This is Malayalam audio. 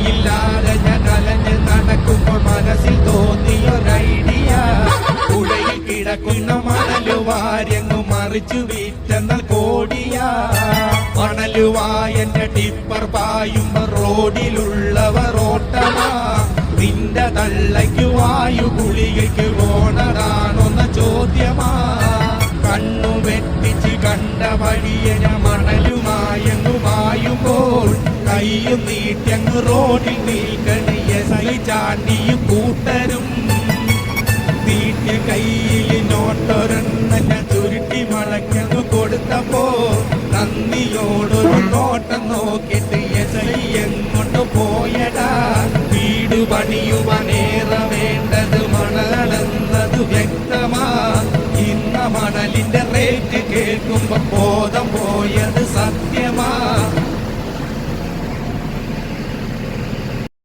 വഴിയില്ലാതെ ഞാൻ അലഞ്ഞ് നടക്കുമ്പോൾ മനസ്സിൽ തോന്നിയൊരൈഡിയ. പുഴയിൽ കിടക്കുന്ന മണലുവാര്യങ്ങു മറിച്ചു വിറ്റെന്നാൽ കോടിയാ. മണലുവായന്റെ ടിപ്പർ പായുമ്പോ റോഡിലുള്ളവർ ഓട്ടമാ. നിന്റെ തള്ളയ്ക്ക് വായു ഗുളികയ്ക്ക് പോണതാണോന്ന ചോദ്യമാ. കണ്ണു വെട്ടിച്ച് കണ്ട വഴിയെ ഞാൻ മണലുമായങ്ങു മായുമ്പോൾ കയ്യും നീട്ടിയങ്ങ് റോഡിൽ നിൽക്കണിയ സൈ ചാണ്ടിയും കൂട്ടരും. നീട്ടിയ കയ്യിൽ നോട്ടൊരെണ്ണ ഞാൻ ചുരുട്ടി മടക്കങ്ങ് കൊടുത്തപ്പോ നന്ദിയോടൊരു നോട്ടം നോക്കിയിട്ട് എസൈ എങ്ങോട്ട് പോയടാ. വീട് പണിയുവാനേറെ വേണ്ടത് മണലെന്നത് വ്യക്തമാ. ഇന്ന മണലിന്റെ റേറ്റ് കേൾക്കുമ്പോ ബോധം പോയത് സത്യം.